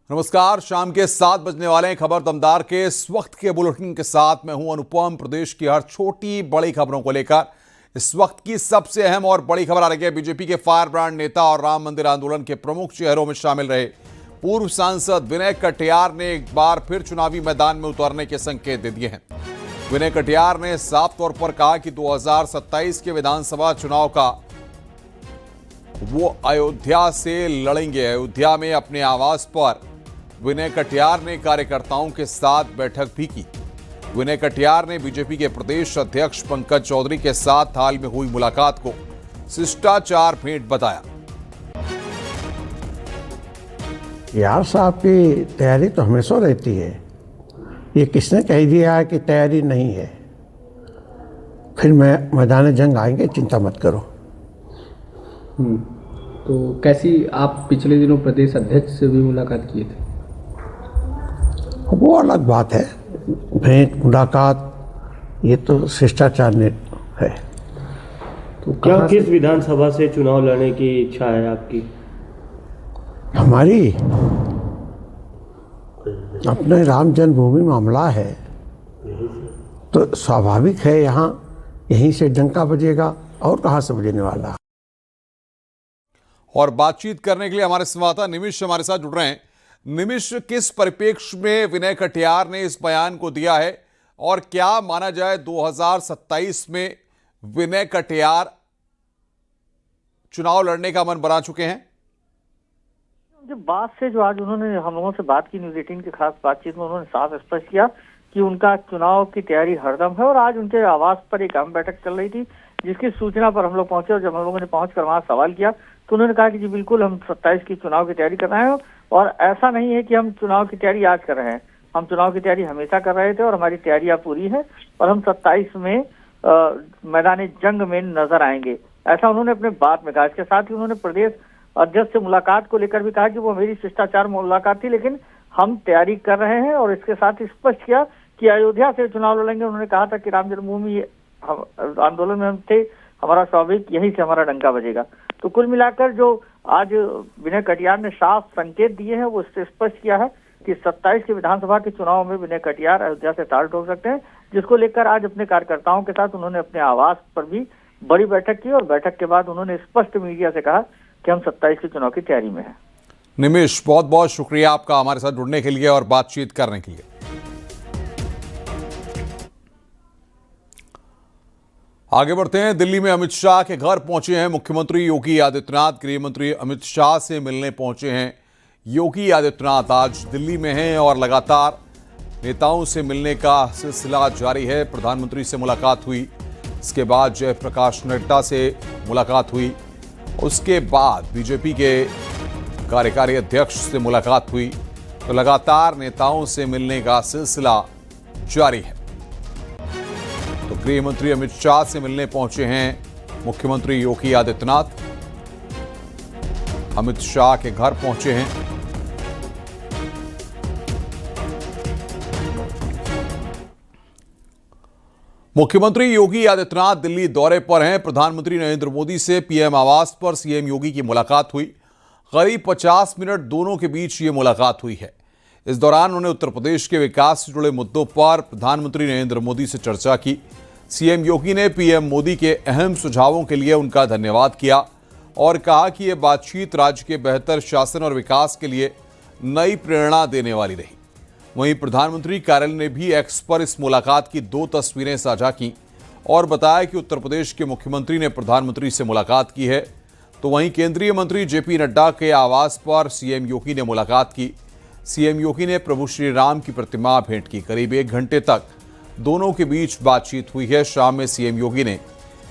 नमस्कार। शाम के 7 बजने वाले हैं। खबर दमदार के इस वक्त के बुलेटिन के साथ मैं हूं अनुपम। प्रदेश की हर छोटी बड़ी खबरों को लेकर इस वक्त की सबसे अहम और बड़ी खबर आ रही है। बीजेपी के फायर ब्रांड नेता और राम मंदिर आंदोलन के प्रमुख चेहरों में शामिल रहे पूर्व सांसद विनय कटियार ने एक बार फिर चुनावी मैदान में उतरने के संकेत दे दिए हैं। विनय कटियार ने साफ तौर पर कहा कि 2027 के विधानसभा चुनाव का वो अयोध्या से लड़ेंगे। अयोध्या में अपने आवास पर विनय कटियार ने कार्यकर्ताओं के साथ बैठक भी की। विनय कटियार ने बीजेपी के प्रदेश अध्यक्ष पंकज चौधरी के साथ हाल में हुई मुलाकात को शिष्टाचार भेंट बताया। यार साहब की तैयारी तो हमेशा रहती है। ये किसने कह दिया है कि तैयारी नहीं है? फिर मैं मैदान जंग आएंगे, चिंता मत करो। तो कैसी आप पिछले दिनों प्रदेश अध्यक्ष से भी मुलाकात किए थे? वो अलग बात है। भेंट मुलाकात ये तो शिष्टाचार ने है। तो क्या किस विधानसभा से चुनाव लड़ने की इच्छा है आपकी? हमारी अपने राम जन्मभूमि मामला है तो स्वाभाविक है यहाँ यहीं से डंका बजेगा और कहाँ से बजने वाला। और बातचीत करने के लिए हमारे संवाददाता निमिष हमारे साथ जुड़ रहे हैं। निमिष, किस परिप्रेक्ष्य में विनय कटियार ने इस बयान को दिया है और क्या माना जाए 2027 में विनय कटियार चुनाव लड़ने का मन बना चुके हैं? जो बात से जो आज उन्होंने हम लोगों से बात की न्यूज 18 की खास बातचीत में उन्होंने साफ स्पष्ट किया कि उनका चुनाव की तैयारी हरदम है। और आज उनके आवास पर एक अहम बैठक चल रही थी जिसकी सूचना पर हम लोग पहुंचे और जब हम लोगों ने पहुंचकर वहां सवाल किया तो उन्होंने कहा कि जी बिल्कुल हम 27 की चुनाव की तैयारी कर रहे हैं। और ऐसा नहीं है कि हम चुनाव की तैयारी आज कर रहे हैं, हम चुनाव की तैयारी हमेशा कर रहे थे और हमारी तैयारियां पूरी है और हम 27 में मैदान जंग में नजर आएंगे, ऐसा उन्होंने अपने बात में कहा। इसके साथ ही उन्होंने प्रदेश अध्यक्ष से मुलाकात को लेकर भी कहा कि वो मेरी शिष्टाचार मुलाकात थी लेकिन हम तैयारी कर रहे हैं। और इसके साथ ही स्पष्ट किया कि अयोध्या से चुनाव लड़ेंगे। उन्होंने कहा था कि राम जन्मभूमि आंदोलन में हम थे, हमारा स्वाभाविक यहीं से हमारा डंका बजेगा। तो कुल मिलाकर जो आज विनय कटियार ने साफ संकेत दिए हैं वो इससे स्पष्ट किया है कि 27 के विधानसभा के चुनाव में विनय कटियार अयोध्या से ताल ठोक सकते हैं, जिसको लेकर आज अपने कार्यकर्ताओं के साथ उन्होंने अपने आवास पर भी बड़ी बैठक की। और बैठक के बाद उन्होंने स्पष्ट मीडिया से कहा कि हम 27 के चुनाव की तैयारी में हैं। निमिष, बहुत बहुत शुक्रिया आपका हमारे साथ जुड़ने के लिए और बातचीत करने के लिए। आगे बढ़ते हैं। दिल्ली में अमित शाह के घर पहुंचे हैं मुख्यमंत्री योगी आदित्यनाथ। गृह मंत्री अमित शाह से मिलने पहुंचे हैं योगी आदित्यनाथ। आज दिल्ली में हैं और लगातार नेताओं से मिलने का सिलसिला जारी है। प्रधानमंत्री से मुलाकात हुई, इसके बाद जयप्रकाश नड्डा से मुलाकात हुई, उसके बाद बीजेपी के कार्यकारी अध्यक्ष से मुलाकात हुई। तो लगातार नेताओं से मिलने का सिलसिला जारी है। तो गृह मंत्री अमित शाह से मिलने पहुंचे हैं मुख्यमंत्री योगी आदित्यनाथ। अमित शाह के घर पहुंचे हैं। मुख्यमंत्री योगी आदित्यनाथ दिल्ली दौरे पर हैं। प्रधानमंत्री नरेंद्र मोदी से पीएम आवास पर सीएम योगी की मुलाकात हुई। करीब 50 मिनट दोनों के बीच ये मुलाकात हुई है। इस दौरान उन्होंने उत्तर प्रदेश के विकास से जुड़े मुद्दों पर प्रधानमंत्री नरेंद्र मोदी से चर्चा की। सीएम योगी ने पीएम मोदी के अहम सुझावों के लिए उनका धन्यवाद किया और कहा कि यह बातचीत राज्य के बेहतर शासन और विकास के लिए नई प्रेरणा देने वाली रही। वहीं प्रधानमंत्री कार्यालय ने भी एक्स पर इस मुलाकात की 2 तस्वीरें साझा की और बताया कि उत्तर प्रदेश के मुख्यमंत्री ने प्रधानमंत्री से मुलाकात की है। तो वहीं केंद्रीय मंत्री जेपी नड्डा के आवास पर सीएम योगी ने मुलाकात की। सीएम योगी ने प्रभु श्री राम की प्रतिमा भेंट की। करीब 1 घंटे तक दोनों के बीच बातचीत हुई है। शाम में सीएम योगी ने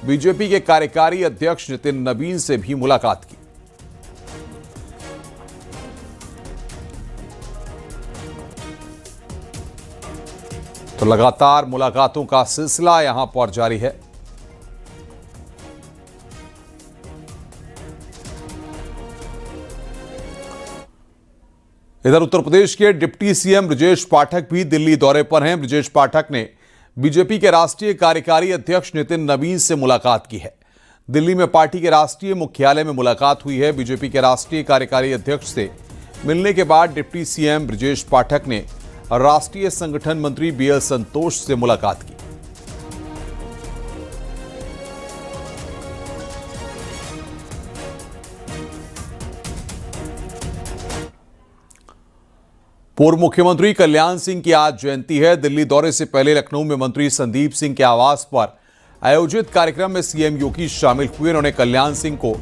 बीजेपी के कार्यकारी अध्यक्ष नितिन नबीन से भी मुलाकात की। तो लगातार मुलाकातों का सिलसिला यहां पर जारी है। इधर उत्तर प्रदेश के डिप्टी सीएम ब्रजेश पाठक भी दिल्ली दौरे पर हैं। ब्रजेश पाठक ने बीजेपी के राष्ट्रीय कार्यकारी अध्यक्ष नितिन नबीन से मुलाकात की है। दिल्ली में पार्टी के राष्ट्रीय मुख्यालय में मुलाकात हुई है। बीजेपी के राष्ट्रीय कार्यकारी अध्यक्ष से मिलने के बाद डिप्टी सीएम ब्रजेश पाठक ने राष्ट्रीय संगठन मंत्री बीएल संतोष से मुलाकात की। पूर्व मुख्यमंत्री कल्याण सिंह की आज जयंती है। दिल्ली दौरे से पहले लखनऊ में मंत्री संदीप सिंह के आवास पर आयोजित कार्यक्रम में सीएम योगी शामिल हुए। उन्होंने कल्याण सिंह को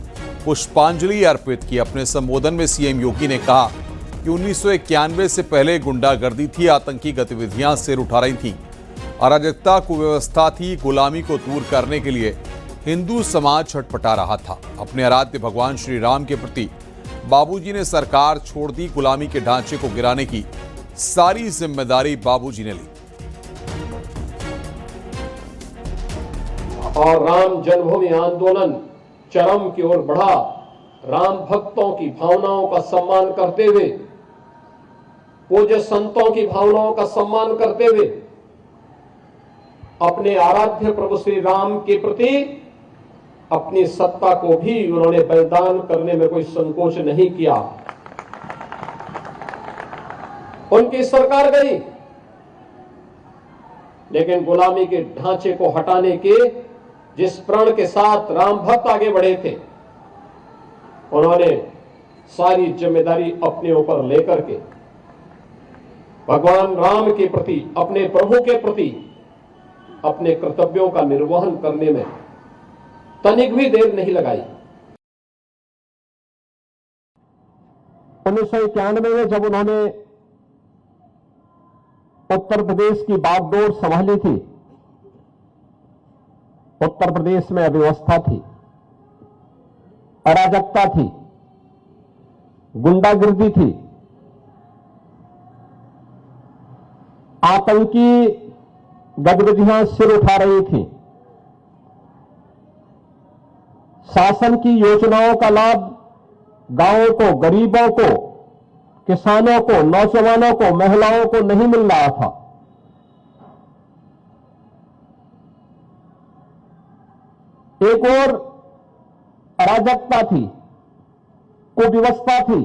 पुष्पांजलि अर्पित की। अपने संबोधन में सीएम योगी ने कहा कि 1991 से पहले गुंडागर्दी थी, आतंकी गतिविधियां सिर उठा रही थी, अराजकता कुव्यवस्था थी। गुलामी को दूर करने के लिए हिंदू समाज छटपटा रहा था। अपने आराध्य भगवान श्री राम के प्रति बाबूजी ने सरकार छोड़ दी। गुलामी के ढांचे को गिराने की सारी जिम्मेदारी बाबूजी ने ली। और राम जन्मभूमि आंदोलन चरम की ओर बढ़ा। राम भक्तों की भावनाओं का सम्मान करते हुए, पूज्य संतों की भावनाओं का सम्मान करते हुए, अपने आराध्य प्रभु श्री राम के प्रति अपनी सत्ता को भी उन्होंने बलिदान करने में कोई संकोच नहीं किया। उनकी सरकार गई, लेकिन गुलामी के ढांचे को हटाने के जिस प्रण के साथ राम भक्त आगे बढ़े थे, उन्होंने सारी जिम्मेदारी अपने ऊपर लेकर के भगवान राम के प्रति, अपने प्रभु के प्रति अपने कर्तव्यों का निर्वहन करने में तनिक भी देर नहीं लगाई। 1991 में जब उन्होंने उत्तर प्रदेश की बागडोर संभाली थी, उत्तर प्रदेश में अव्यवस्था थी, अराजकता थी, गुंडागिर्दी थी, आतंकी गतिविधियां सिर उठा रही थी। शासन की योजनाओं का लाभ गांवों को, गरीबों को, किसानों को, नौजवानों को, महिलाओं को नहीं मिल रहा था। एक और अराजकता थी, कुव्यवस्था थी,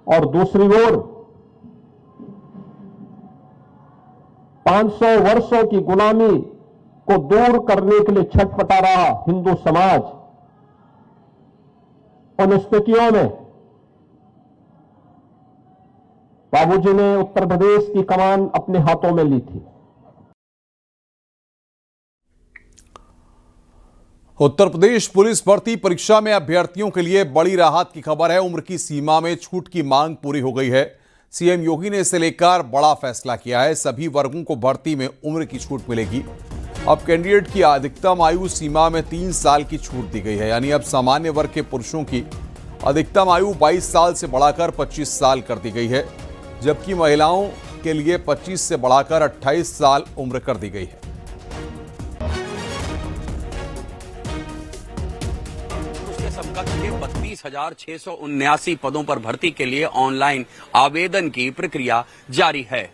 और दूसरी ओर 500 वर्षों की गुलामी को दूर करने के लिए छटपटा रहा हिंदू समाज। उन स्थितियों में बाबूजी ने उत्तर प्रदेश की कमान अपने हाथों में ली थी। उत्तर प्रदेश पुलिस भर्ती परीक्षा में अभ्यर्थियों के लिए बड़ी राहत की खबर है। उम्र की सीमा में छूट की मांग पूरी हो गई है। सीएम योगी ने इसे लेकर बड़ा फैसला किया है। सभी वर्गों को भर्ती में उम्र की छूट मिलेगी। अब कैंडिडेट की अधिकतम आयु सीमा में 3 साल की छूट दी गई है। यानी अब सामान्य वर्ग के पुरुषों की अधिकतम आयु 22 साल से बढ़ाकर 25 साल कर दी गई है, जबकि महिलाओं के लिए 25 से बढ़ाकर 28 साल उम्र कर दी गई है। उसके समकक्ष के 32,679 पदों पर भर्ती के लिए ऑनलाइन आवेदन की प्रक्रिया जारी है।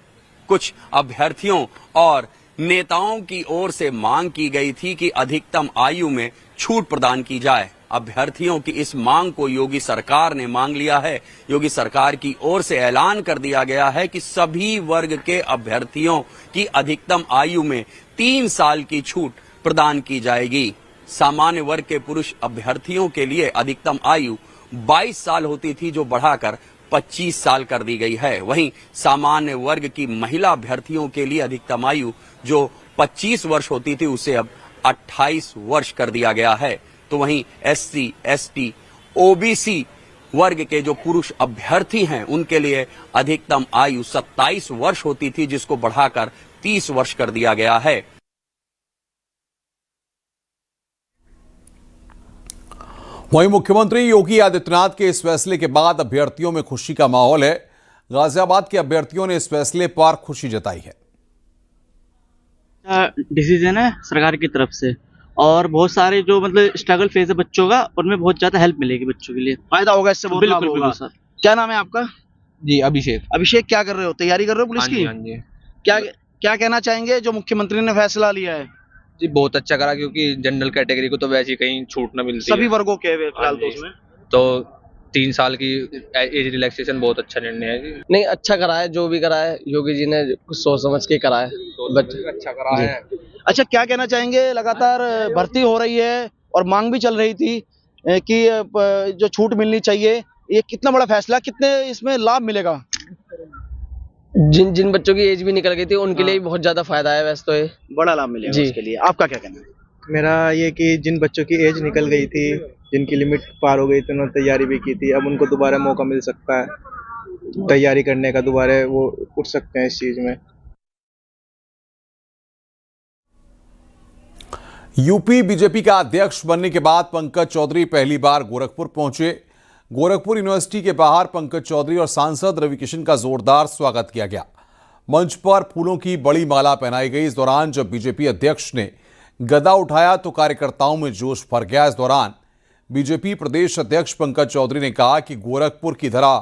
कुछ अभ्यर्थियों और नेताओं की ओर से मांग की गई थी कि अधिकतम आयु में छूट प्रदान की जाए। अभ्यर्थियों की इस मांग को योगी सरकार ने मांग लिया है। योगी सरकार की ओर से ऐलान कर दिया गया है कि सभी वर्ग के अभ्यर्थियों की अधिकतम आयु में 3 साल की छूट प्रदान की जाएगी। सामान्य वर्ग के पुरुष अभ्यर्थियों के लिए अधिकतम आयु 22 साल होती थी, जो बढ़ाकर 25 साल कर दी गई है। वहीं सामान्य वर्ग की महिला अभ्यर्थियों के लिए अधिकतम आयु जो 25 वर्ष होती थी, उसे अब 28 वर्ष कर दिया गया है। तो वहीं SC, ST, OBC वर्ग के जो पुरुष अभ्यर्थी हैं, उनके लिए अधिकतम आयु 27 वर्ष होती थी, जिसको बढ़ाकर 30 वर्ष कर दिया गया है। वहीं मुख्यमंत्री योगी आदित्यनाथ के इस फैसले के बाद अभ्यर्थियों में खुशी का माहौल है। गाजियाबाद के अभ्यर्थियों ने इस फैसले पर खुशी जताई है। डिसीजन है सरकार की तरफ से, और बहुत सारे जो मतलब स्ट्रगल फेज है बच्चों का, उनमें बहुत ज्यादा हेल्प मिलेगी बच्चों के लिए। फायदा होगा इससे, बहुत लाभ होगा। सर। क्या नाम है आपका? जी अभिषेक। अभिषेक, क्या कर रहे हो? तैयारी कर रहे हो पुलिस की? हाँ जी। क्या कहना चाहेंगे जो मुख्यमंत्री ने फैसला लिया है? जी बहुत अच्छा करा, क्योंकि जनरल कैटेगरी को तो वैसे ही कहीं छूट ना मिलती सभी है। वर्गों के फिलहाल तो उसमें तो 3 साल की एज रिलैक्सेशन बहुत अच्छा निर्णय है। नहीं, अच्छा करा है, जो भी करा है योगी जी ने कुछ सोच समझ के करा है। अच्छा करा है। अच्छा, क्या कहना चाहेंगे, लगातार भर्ती हो रही है और मांग भी चल रही थी कि जो छूट मिलनी चाहिए, ये कितना बड़ा फैसला, कितने इसमें लाभ मिलेगा? जिन जिन बच्चों की एज भी निकल गई थी उनके लिए भी बहुत ज्यादा फायदा है वैसे तो ये। बड़ा लाभ मिलेगा जी। उसके लिए। आपका क्या कहना है? मेरा ये कि जिन बच्चों की एज निकल गई थी, जिनकी लिमिट पार हो गई थी, उन्होंने तैयारी भी की थी, अब उनको दोबारा मौका मिल सकता है तैयारी करने का, दोबारा वो उठ सकते हैं इस चीज़ में। यूपी बीजेपी का अध्यक्ष बनने के बाद पंकज चौधरी पहली बार गोरखपुर पहुंचे। गोरखपुर यूनिवर्सिटी के बाहर पंकज चौधरी और सांसद रविकिशन का जोरदार स्वागत किया गया। मंच पर फूलों की बड़ी माला पहनाई गई। इस दौरान जब बीजेपी अध्यक्ष ने गदा उठाया तो कार्यकर्ताओं में जोश भर गया। इस दौरान बीजेपी प्रदेश अध्यक्ष पंकज चौधरी ने कहा कि गोरखपुर की धरा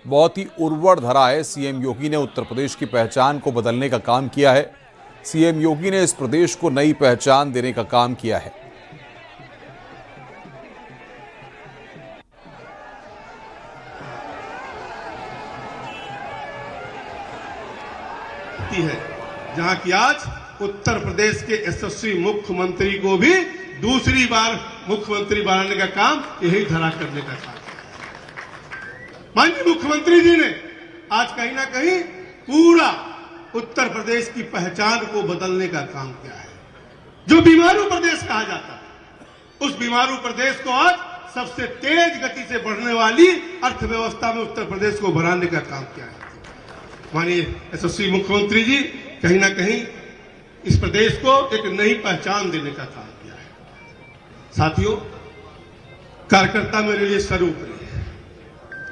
बहुत ही उर्वर धरा है। सीएम योगी ने उत्तर प्रदेश की पहचान को बदलने का काम किया है। सीएम योगी ने इस प्रदेश को नई पहचान देने का काम किया है। है जहां की आज उत्तर प्रदेश के यशस्वी मुख्यमंत्री को भी दूसरी बार मुख्यमंत्री बनाने का काम यही धरा करने का काम। माननीय मुख्यमंत्री जी ने आज कहीं ना कहीं पूरा उत्तर प्रदेश की पहचान को बदलने का काम किया है। जो बीमारू प्रदेश कहा जाता है, उस बीमारू प्रदेश को आज सबसे तेज गति से बढ़ने वाली अर्थव्यवस्था में उत्तर प्रदेश को बनाने का काम किया है। माननीय यशस्वी मुख्यमंत्री जी कहीं ना कहीं इस प्रदेश को एक नई पहचान देने का काम किया है। साथियों, कार्यकर्ता मेरे लिए सर्वोपरि है।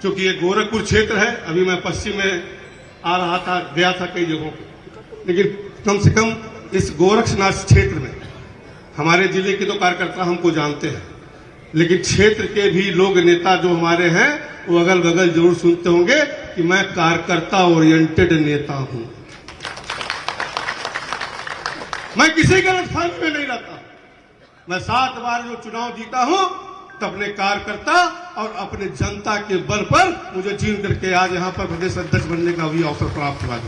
क्योंकि ये गोरखपुर क्षेत्र है, अभी मैं पश्चिम में आ रहा था, गया था कई जगहों पे, लेकिन कम से कम इस गोरक्षनाथ क्षेत्र में हमारे जिले के तो कार्यकर्ता हमको जानते हैं, लेकिन क्षेत्र के भी लोग, नेता जो हमारे हैं, वो अगल बगल जरूर सुनते होंगे कि मैं कार्यकर्ता ओरिएंटेड नेता हूं। मैं किसी गलतफहमी में नहीं रहता। मैं 7 बार जो चुनाव जीता हूं तो अपने कार्यकर्ता और अपने जनता के बल पर मुझे जीत करके आज यहां पर प्रदेश अध्यक्ष बनने का भी अवसर प्राप्त हुआ।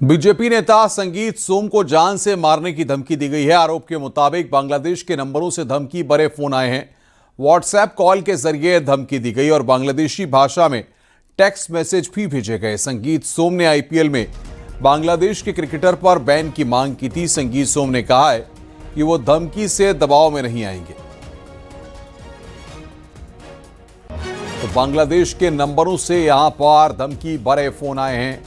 बीजेपी नेता संगीत सोम को जान से मारने की धमकी दी गई है। आरोप के मुताबिक बांग्लादेश के नंबरों से धमकी भरे फोन आए हैं। व्हाट्सएप कॉल के जरिए धमकी दी गई और बांग्लादेशी भाषा में टेक्स्ट मैसेज भी भेजे गए। संगीत सोम ने आईपीएल में बांग्लादेश के क्रिकेटर पर बैन की मांग की थी। संगीत सोम ने कहा है कि वो धमकी से दबाव में नहीं आएंगे। तो बांग्लादेश के नंबरों से यहां पर धमकी भरे फोन आए हैं।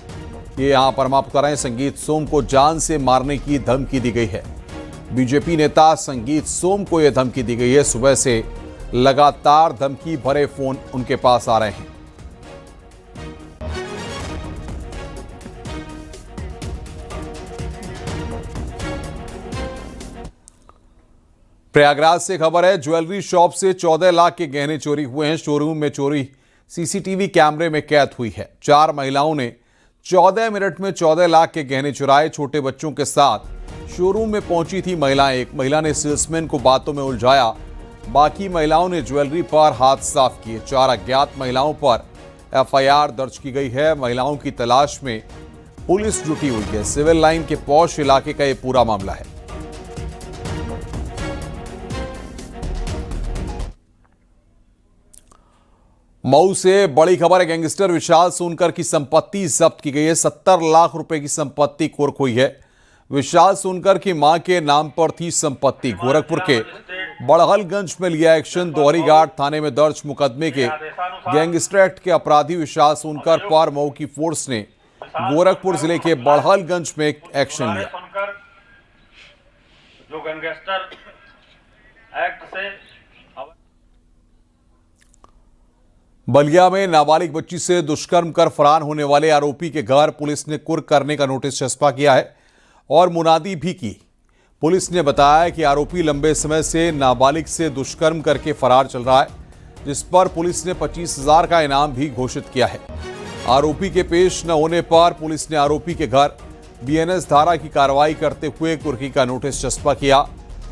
ये यहां पर हम आपको कह रहे हैं, संगीत सोम को जान से मारने की धमकी दी गई है। बीजेपी नेता संगीत सोम को यह धमकी दी गई है। सुबह से लगातार धमकी भरे फोन उनके पास आ रहे हैं। प्रयागराज से खबर है, ज्वेलरी शॉप से 14 लाख के गहने चोरी हुए हैं। शोरूम में चोरी सीसीटीवी कैमरे में कैद हुई है। 4 महिलाओं ने 14 मिनट में 14 लाख के गहने चुराए। छोटे बच्चों के साथ शोरूम में पहुंची थी महिलाएं। एक महिला ने सेल्समैन को बातों में उलझाया, बाकी महिलाओं ने ज्वेलरी पर हाथ साफ किए। 4 अज्ञात महिलाओं पर एफआईआर दर्ज की गई है। महिलाओं की तलाश में पुलिस जुटी हुई है। सिविल लाइन के पौष इलाके का यह पूरा मामला है। मऊ से बड़ी खबर है, गैंगस्टर विशाल सोनकर की संपत्ति जब्त की गई है। 70 लाख रुपए की संपत्ति कुर्क हुई है। विशाल सोनकर की मां के नाम पर थी संपत्ति। गोरखपुर के बड़हलगंज में लिया एक्शन। दोहरीघाट थाने में दर्ज मुकदमे के गैंगस्टर एक्ट के अपराधी विशाल सोनकर पर मऊ की फोर्स ने गोरखपुर जिले के बड़हलगंज में एक्शन लिया। जो गैंगस्टर एक्ट से बलिया में नाबालिग बच्ची से दुष्कर्म कर फरार होने वाले आरोपी के घर पुलिस ने कुर्क करने का नोटिस चस्पा किया है और मुनादी भी की। पुलिस ने बताया कि आरोपी लंबे समय से नाबालिग से दुष्कर्म करके फरार चल रहा है, जिस पर पुलिस ने 25,000 का इनाम भी घोषित किया है। आरोपी के पेश न होने पर पुलिस ने आरोपी के घर बीएनएस धारा की कार्रवाई करते हुए कुर्की का नोटिस चस्पा किया।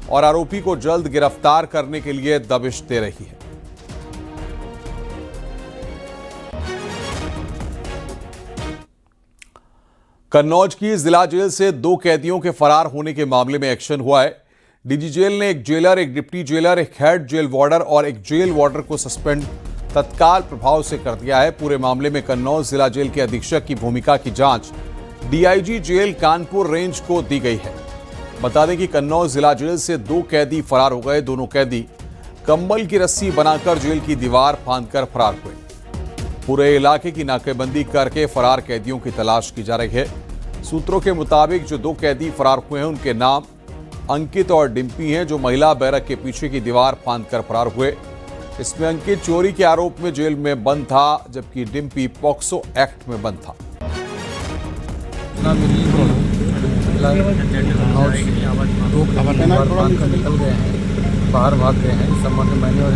और आरोपी को जल्द गिरफ्तार करने के लिए दबिश दे रही है। कन्नौज की जिला जेल से 2 कैदियों के फरार होने के मामले में एक्शन हुआ है। डीजी जेल ने एक जेलर, एक डिप्टी जेलर, एक हेड जेल वार्डर और एक जेल वार्डर को सस्पेंड तत्काल प्रभाव से कर दिया है। पूरे मामले में कन्नौज जिला जेल के अधीक्षक की भूमिका की जांच डीआईजी जेल कानपुर रेंज को दी गई है। बता दें कि कन्नौज जिला जेल से 2 कैदी फरार हो गए। दोनों कैदी कंबल की रस्सी बनाकर जेल की दीवार फांदकर फरार हुए। पूरे इलाके की नाकेबंदी करके फरार कैदियों की तलाश की जा रही है। सूत्रों के मुताबिक जो 2 कैदी फरार हुए हैं उनके नाम अंकित और डिम्पी हैं, जो महिला बैरक के पीछे की दीवार फांदकर फरार हुए। इसमें अंकित चोरी के आरोप में जेल में बंद था, जबकि डिम्पी पॉक्सो एक्ट में बंद था। निकल गए हैं, बाहर भाग गए हैं। इस संबंध में मैंने और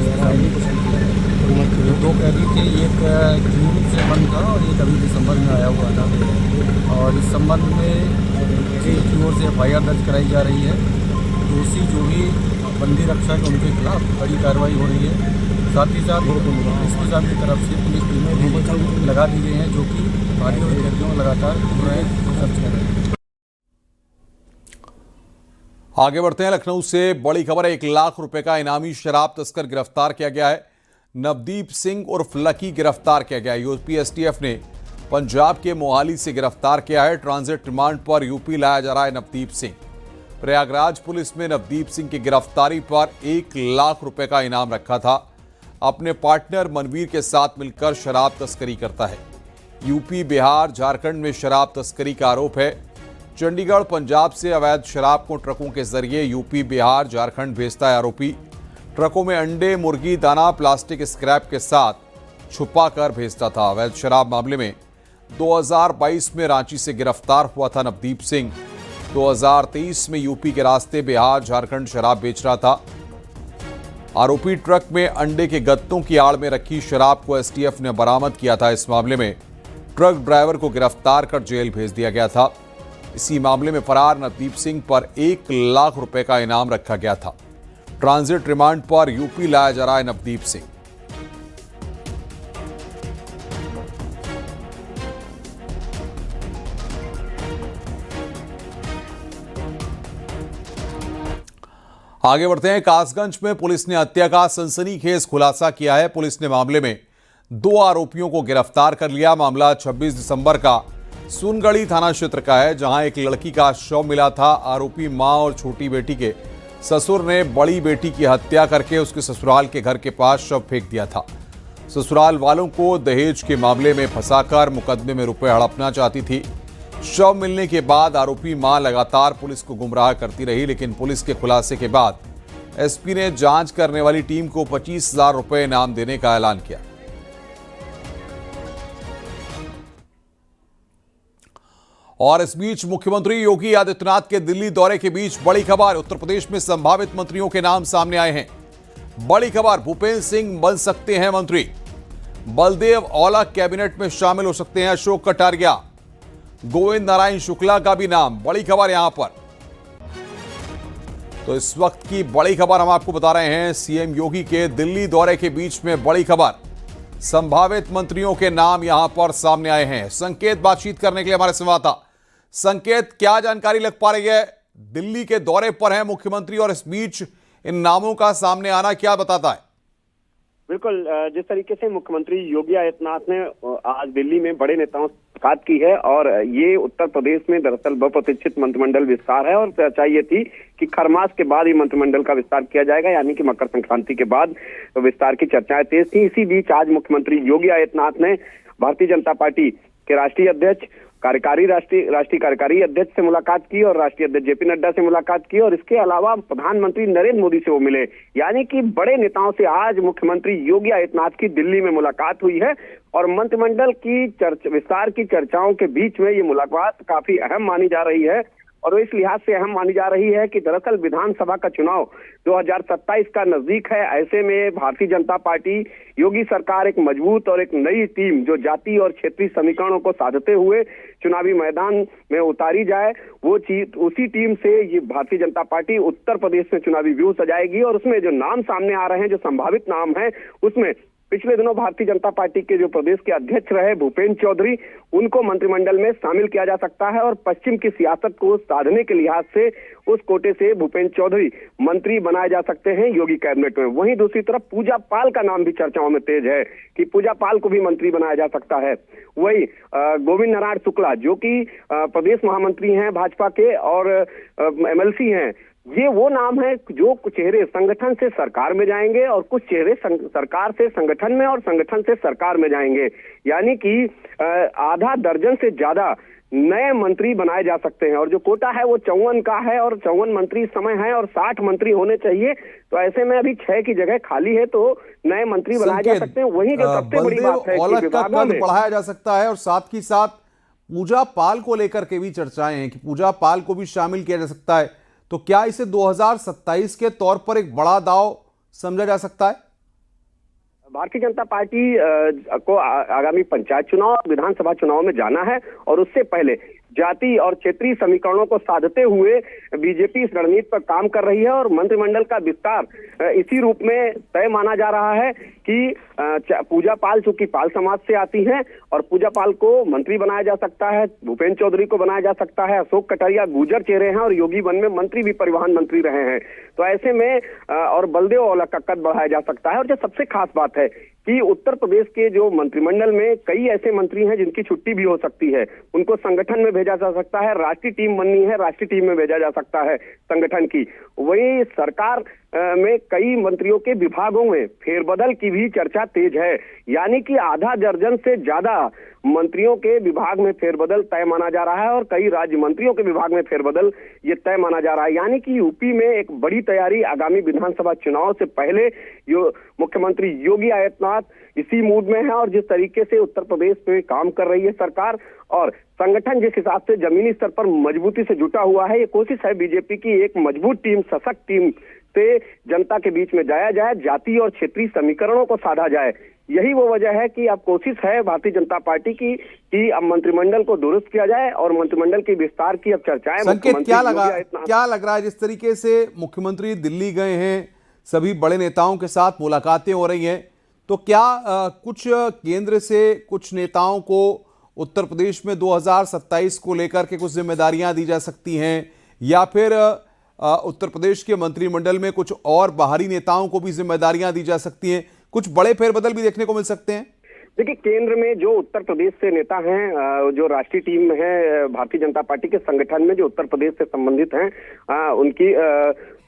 दो कैदी थे, एक जून से बंद था और एक अभी दिसंबर में आया हुआ था। और इस संबंध में जेल की ओर से FIR दर्ज कराई जा रही है। दोषी जो भी बंदी रक्षक उनके खिलाफ बड़ी कार्रवाई हो रही है। साथ ही साथ एसपी की तरफ से पुलिस टीमें भी लगा दी गई हैं, जो कि भारी हुए कैदियों लगातार सर्च कर रहे हैं। आगे बढ़ते हैं। लखनऊ से बड़ी खबर है। 1 लाख रुपए का इनामी शराब तस्कर गिरफ्तार किया गया है। नवदीप सिंह उर्फ लकी गिरफ्तार किया गया है। यूपी एसटीएफ ने पंजाब के मोहाली से गिरफ्तार किया है। ट्रांजिट रिमांड पर यूपी लाया जा रहा है नवदीप सिंह। प्रयागराज पुलिस में नवदीप सिंह की गिरफ्तारी पर 1 लाख रुपए का इनाम रखा था। अपने पार्टनर मनवीर के साथ मिलकर शराब तस्करी करता है। यूपी, बिहार, झारखंड में शराब तस्करी का आरोप है। चंडीगढ़, पंजाब से अवैध शराब को ट्रकों के जरिए यूपी, बिहार, झारखंड भेजता है आरोपी। ट्रकों में अंडे, मुर्गी, दाना, प्लास्टिक स्क्रैप के साथ छुपा कर भेजता था। अवैध शराब मामले में 2022 में रांची से गिरफ्तार हुआ था नवदीप सिंह। 2023 में यूपी के रास्ते बिहार, झारखंड शराब बेच रहा था। आरोपी ट्रक में अंडे के गत्तों की आड़ में रखी शराब को एसटीएफ ने बरामद किया था। इस मामले में ट्रक ड्राइवर को गिरफ्तार कर जेल भेज दिया गया था। इसी मामले में फरार नवदीप सिंह पर 1 लाख रुपए का इनाम रखा गया था। ट्रांजिट रिमांड पर यूपी लाया जा रहा है नवदीप सिंह। आगे बढ़ते हैं। कासगंज में पुलिस ने हत्या का सनसनीखेज खुलासा किया है। पुलिस ने मामले में 2 आरोपियों को गिरफ्तार कर लिया। मामला 26 दिसंबर का सुनगढ़ी थाना क्षेत्र का है, जहां एक लड़की का शव मिला था। आरोपी मां और छोटी बेटी के ससुर ने बड़ी बेटी की हत्या करके उसके ससुराल के घर के पास शव फेंक दिया था। ससुराल वालों को दहेज के मामले में फंसाकर मुकदमे में रुपए हड़पना चाहती थी। शव मिलने के बाद आरोपी मां लगातार पुलिस को गुमराह करती रही, लेकिन पुलिस के खुलासे के बाद एसपी ने जांच करने वाली टीम को 25,000 रुपए इनाम देने का ऐलान किया। और इस बीच मुख्यमंत्री योगी आदित्यनाथ के दिल्ली दौरे के बीच बड़ी खबर। उत्तर प्रदेश में संभावित मंत्रियों के नाम सामने आए हैं। बड़ी खबर, भूपेंद्र सिंह बन सकते हैं मंत्री। बलदेव औला कैबिनेट में शामिल हो सकते हैं। अशोक कटारिया, गोविंद नारायण शुक्ला का भी नाम। बड़ी खबर यहां पर। तो इस वक्त की बड़ी खबर हम आपको बता रहे हैं। सीएम योगी के दिल्ली दौरे के बीच में बड़ी खबर, संभावित मंत्रियों के नाम यहां पर सामने आए हैं। संकेत बातचीत करने के लिए हमारे संवाददाता। संकेत, क्या जानकारी लग पा रही है? दिल्ली के दौरे पर है मुख्यमंत्री और इस बीच इन नामों का सामने आना क्या बताता है? बिल्कुल, जिस तरीके से मुख्यमंत्री योगी आदित्यनाथ ने आज दिल्ली में बड़े नेताओं से मुलाकात की है और ये उत्तर प्रदेश में दरअसल बहुप्रतीक्षित मंत्रिमंडल विस्तार है और चर्चा ये थी कि खरमास के बाद ही मंत्रिमंडल का विस्तार किया जाएगा, यानी कि मकर संक्रांति के बाद विस्तार की चर्चाएं तेज थी। इसी बीच आज मुख्यमंत्री योगी आदित्यनाथ ने भारतीय जनता पार्टी के राष्ट्रीय अध्यक्ष, राष्ट्रीय कार्यकारी अध्यक्ष से मुलाकात की और राष्ट्रीय अध्यक्ष जेपी नड्डा से मुलाकात की और इसके अलावा प्रधानमंत्री नरेंद्र मोदी से वो मिले। यानी कि बड़े नेताओं से आज मुख्यमंत्री योगी आदित्यनाथ की दिल्ली में मुलाकात हुई है और मंत्रिमंडल की विस्तार की चर्चाओं के बीच में ये मुलाकात काफी अहम मानी जा रही है। और इस लिहाज से अहम मानी जा रही है कि दरअसल विधानसभा का चुनाव 2027 का नजदीक है। ऐसे में भारतीय जनता पार्टी, योगी सरकार एक मजबूत और एक नई टीम जो जाति और क्षेत्रीय समीकरणों को साधते हुए चुनावी मैदान में उतारी जाए, वो चीज उसी टीम से ये भारतीय जनता पार्टी उत्तर प्रदेश में चुनावी व्यूह सजाएगी। और उसमें जो नाम सामने आ रहे हैं, जो संभावित नाम है, उसमें पिछले दिनों भारतीय जनता पार्टी के जो प्रदेश के अध्यक्ष रहे भूपेंद्र चौधरी, उनको मंत्रिमंडल में शामिल किया जा सकता है। और पश्चिम की सियासत को साधने के लिहाज से उस कोटे से भूपेंद्र चौधरी मंत्री बनाए जा सकते हैं योगी कैबिनेट में। वहीं दूसरी तरफ पूजा पाल का नाम भी चर्चाओं में तेज है कि पूजा पाल को भी मंत्री बनाया जा सकता है। वही गोविंद नारायण शुक्ला जो कि प्रदेश महामंत्री हैं भाजपा के और MLC हैं, ये वो नाम है जो कुछ चेहरे संगठन से सरकार में जाएंगे और कुछ चेहरे सरकार से संगठन में और संगठन से सरकार में जाएंगे। यानी कि आधा दर्जन से ज्यादा नए मंत्री बनाए जा सकते हैं। और जो कोटा है वो 54 का है और 54 मंत्री इस समय है और 60 मंत्री होने चाहिए। तो ऐसे में अभी 6 की जगह खाली है, तो नए मंत्री बनाए जा सकते हैं। वही जो सबसे बड़ी बात है कि विभागों में बढ़ाया जा सकता है। और साथ ही साथ पूजा पाल को लेकर के भी चर्चाएं हैं कि पूजा पाल को भी शामिल किया जा सकता है। तो क्या इसे 2027 के तौर पर एक बड़ा दांव समझा जा सकता है? भारतीय जनता पार्टी को आगामी पंचायत चुनाव, विधानसभा चुनाव में जाना है और उससे पहले जाति और क्षेत्रीय समीकरणों को साधते हुए बीजेपी इस रणनीति पर काम कर रही है। और मंत्रिमंडल का विस्तार इसी रूप में तय माना जा रहा है कि पूजा पाल चूंकि पाल समाज से आती हैं और पूजा पाल को मंत्री बनाया जा सकता है, भूपेंद्र चौधरी को बनाया जा सकता है, अशोक कटारिया गुर्जर चेहरे हैं और योगी वन में मंत्री भी परिवहन मंत्री रहे हैं। तो ऐसे में और बलदेव औलख का कद बढ़ाया जा सकता है। और जो सबसे खास बात है कि उत्तर प्रदेश के जो मंत्रिमंडल में कई ऐसे मंत्री हैं जिनकी छुट्टी भी हो सकती है, उनको संगठन में भेजा जा सकता है। राष्ट्रीय टीम बननी है, राष्ट्रीय टीम में भेजा जा सकता है संगठन की। वही सरकार में कई मंत्रियों के विभागों में फेरबदल की भी चर्चा तेज है। यानी कि आधा दर्जन से ज्यादा मंत्रियों के विभाग में फेरबदल तय माना जा रहा है और कई राज्य मंत्रियों के विभाग में फेरबदल ये तय माना जा रहा है। यानी कि यूपी में एक बड़ी तैयारी आगामी विधानसभा चुनाव से पहले मुख्यमंत्री योगी आदित्यनाथ इसी मूड में है। और जिस तरीके से उत्तर प्रदेश में काम कर रही है सरकार और संगठन जिस हिसाब से जमीनी स्तर पर मजबूती से जुटा हुआ है, ये कोशिश है बीजेपी की एक मजबूत टीम, सशक्त टीम से जनता के बीच में जाया जाए, जाति और क्षेत्रीय समीकरणों को साधा जाए। यही वो वजह है कि अब कोशिश है भारतीय जनता पार्टी की कि अब मंत्रिमंडल को दुरुस्त किया जाए और मंत्रिमंडल के विस्तार की अब चर्चाएं। संकेत क्या लग रहा है जिस तरीके से मुख्यमंत्री दिल्ली गए हैं, सभी बड़े नेताओं के साथ मुलाकातें हो रही हैं, तो क्या कुछ केंद्र से कुछ नेताओं को उत्तर प्रदेश में 2027 को लेकर के कुछ जिम्मेदारियां दी जा सकती हैं, या फिर उत्तर प्रदेश के मंत्रिमंडल में कुछ और बाहरी नेताओं को भी जिम्मेदारियां दी जा सकती हैं? कुछ बड़े फेरबदल भी देखने को मिल सकते हैं? देखिए, केंद्र में जो उत्तर प्रदेश से नेता हैं, जो राष्ट्रीय टीम है भारतीय जनता पार्टी के संगठन में जो उत्तर प्रदेश से संबंधित हैं, उनकी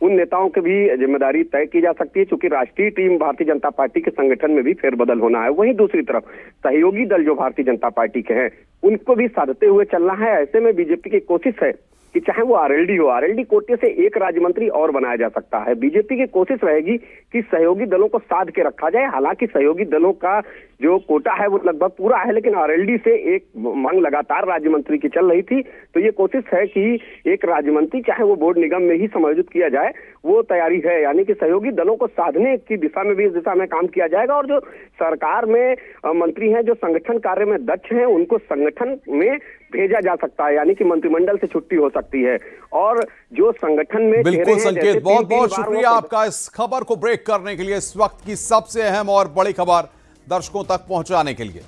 उन नेताओं की भी जिम्मेदारी तय की जा सकती है, क्योंकि राष्ट्रीय टीम भारतीय जनता पार्टी के संगठन में भी फेरबदल होना है। वहीं दूसरी तरफ सहयोगी दल जो भारतीय जनता पार्टी के हैं, उनको भी साधते हुए चलना है। ऐसे में बीजेपी की कोशिश है कि चाहे वो RLD हो, RLD कोटे से एक राज्य मंत्री और बनाया जा सकता है। बीजेपी की कोशिश रहेगी कि सहयोगी दलों को साध के रखा जाए। हालांकि सहयोगी दलों का जो कोटा है वो लगभग पूरा है, लेकिन RLD से एक मांग लगातार राज्य मंत्री की चल रही थी। तो ये कोशिश है कि एक राज्य मंत्री चाहे वो बोर्ड निगम में ही समायोजित किया जाए, वो तैयारी है। यानी कि सहयोगी दलों को साधने की दिशा में भी इस दिशा में काम किया जाएगा। और जो सरकार में मंत्री हैं, जो संगठन कार्य में दक्ष हैं, उनको संगठन में भेजा जा सकता है। यानी कि मंत्रिमंडल से छुट्टी हो सकती है। और जो संगठन में बिल्कुल संकेत, बहुत बहुत शुक्रिया आपका इस खबर को ब्रेक करने के लिए, इस वक्त की सबसे अहम और बड़ी खबर दर्शकों तक पहुंचाने के लिए।